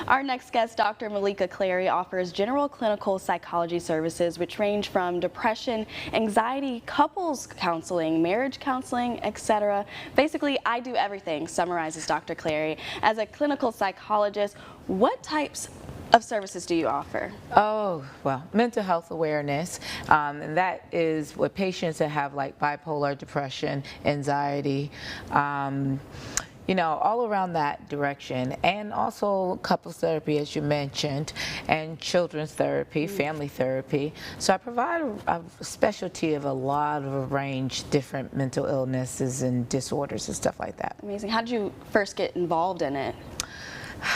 Our next guest, Dr. Meleeka Clary, offers general clinical psychology services which range from depression, anxiety, couples counseling, marriage counseling, etc. Basically, I do everything, summarizes Dr. Clary. As a clinical psychologist, what types of services do you offer? Oh, well, mental health awareness, and that is with patients that have like bipolar, depression, anxiety, you know, all around that direction, and also couples therapy, as you mentioned, and children's therapy, family therapy. So I provide a specialty of a lot of a range, different mental illnesses and disorders and stuff like that. Amazing. How did you first get involved in it?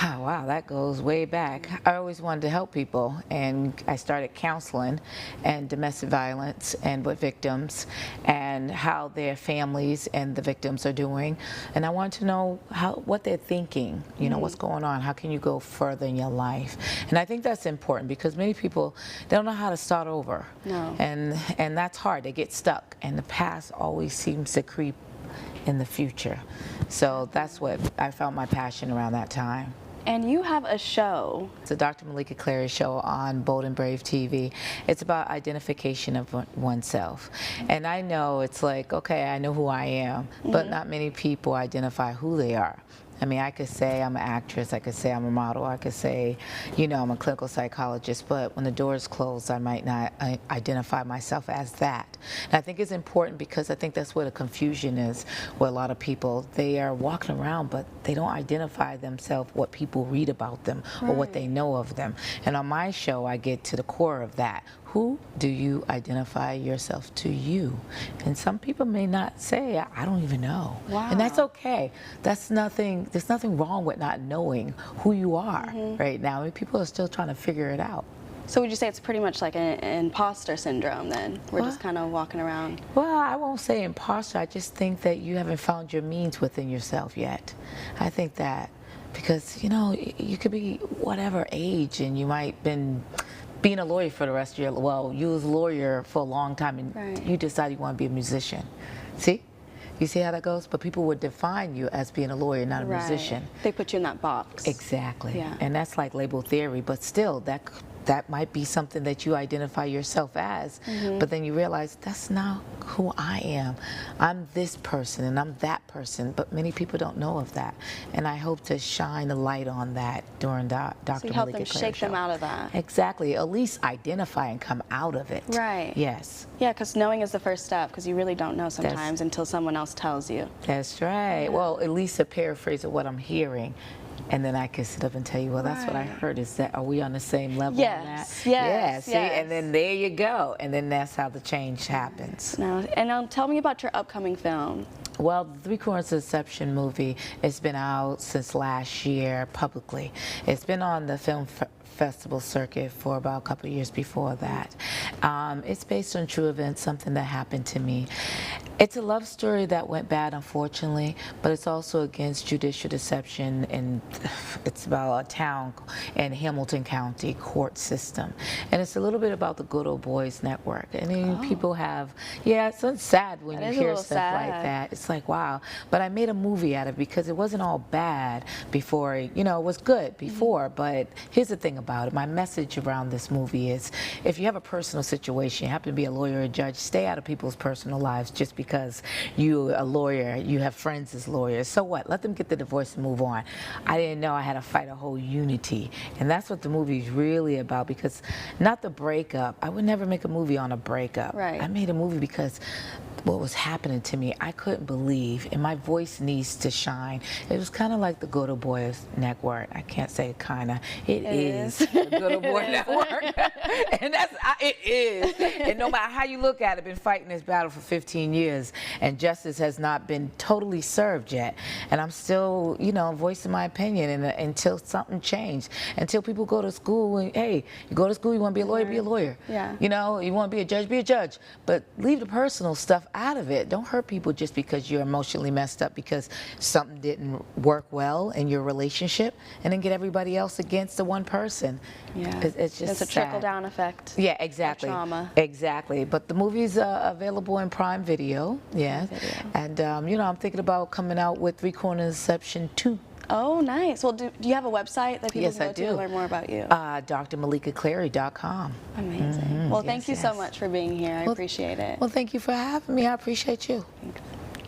Oh, wow, that goes way back. I always wanted to help people, and I started counseling and domestic violence and with victims and how their families and the victims are doing. And I wanted to know what they're thinking, you know, what's going on, how can you go further in your life. And I think that's important because many people, they don't know how to start over. No. And that's hard. They get stuck, and the past always seems to creep in the future. So that's what I found my passion around that time. And you have a show. It's a Dr. Meleeka Clary show on Bold and Brave TV. It's about identification of oneself. And I know it's like, okay, I know who I am, but not many people identify who they are. I mean, I could say I'm an actress, I could say I'm a model, I could say, you know, I'm a clinical psychologist, but when the doors close, I might not identify myself as that. And I think it's important because I think that's where the confusion is with a lot of people. They are walking around, but they don't identify themselves, what people read about them or what they know of them. And on my show, I get to the core of that. Who do you identify yourself to you? And some people may not say, I don't even know. Wow. And that's okay. That's nothing, there's nothing wrong with not knowing who you are right now. I mean, people are still trying to figure it out. So would you say it's pretty much like an imposter syndrome then? We're just kind of walking around. Well, I won't say imposter. I just think that you haven't found your means within yourself yet. I think that because, you know, you could be whatever age and you might been being a lawyer for the rest of your, well, you was a lawyer for a long time and you decide you want to be a musician. See? You see how that goes? But people would define you as being a lawyer, not a musician. They put you in that box. Exactly. Yeah. And that's like label theory, but still that might be something that you identify yourself as, but then you realize that's not who I am. I'm this person and I'm that person, but many people don't know of that. And I hope to shine a light on that during Dr. Meleeka Clary show. So you help them shake them out of that. Exactly, at least identify and come out of it. Right. Yes. Yeah, because knowing is the first step, because you really don't know sometimes until someone else tells you. That's right. Yeah. Well, at least a paraphrase of what I'm hearing. And then I can sit up and tell you, well, that's what I heard. Is that, are we on the same level on that? Yes, see, and then there you go. And then that's how the change happens. Now tell me about your upcoming film. Well, the Three Corners of Deception movie, it's been out since last year publicly. It's been on the film festival circuit for about a couple of years before that. It's based on true events, something that happened to me. It's a love story that went bad, unfortunately, but it's also against judicial deception, and it's about a town in Hamilton County court system. And it's a little bit about the Good Old Boys Network. I mean, people have, it's sad when you hear stuff like that. It's like, wow. But I made a movie out of it because it wasn't all bad before, you know, it was good before, but here's the thing about it. My message around this movie is, if you have a personal situation, you happen to be a lawyer or a judge, stay out of people's personal lives just because you're a lawyer, you have friends as lawyers. So what? Let them get the divorce and move on. I didn't know I had to fight a whole unity. And that's what the movie is really about, because not the breakup. I would never make a movie on a breakup. Right. I made a movie because what was happening to me, I couldn't believe, and my voice needs to shine. It was kind of like the Good Old Boys Network. I can't say kind of. It is the Good Old Boy Network. And it is. And no matter how you look at it, I've been fighting this battle for 15 years, and justice has not been totally served yet. And I'm still, you know, voicing my opinion until something changed. Until people go to school and, hey, you go to school, you want to be a lawyer, be a lawyer. Yeah. You know, you want to be a judge. But leave the personal stuff out of it. Don't hurt people just because you're emotionally messed up because something didn't work well in your relationship, and then get everybody else against the one person. Yeah, it's just a trickle-down effect. Yeah, exactly. Trauma. Exactly. But the movie's available in Prime Video. Yeah. And you know, I'm thinking about coming out with Three Corners of Deception 2. Oh, nice. Well, do you have a website that people Yes, can I go do. to learn more about you? drmeleekaclary.com. Amazing. Well, thank Yes, you so yes. much for being here. I appreciate it. Well, thank you for having me. I appreciate you. Thanks.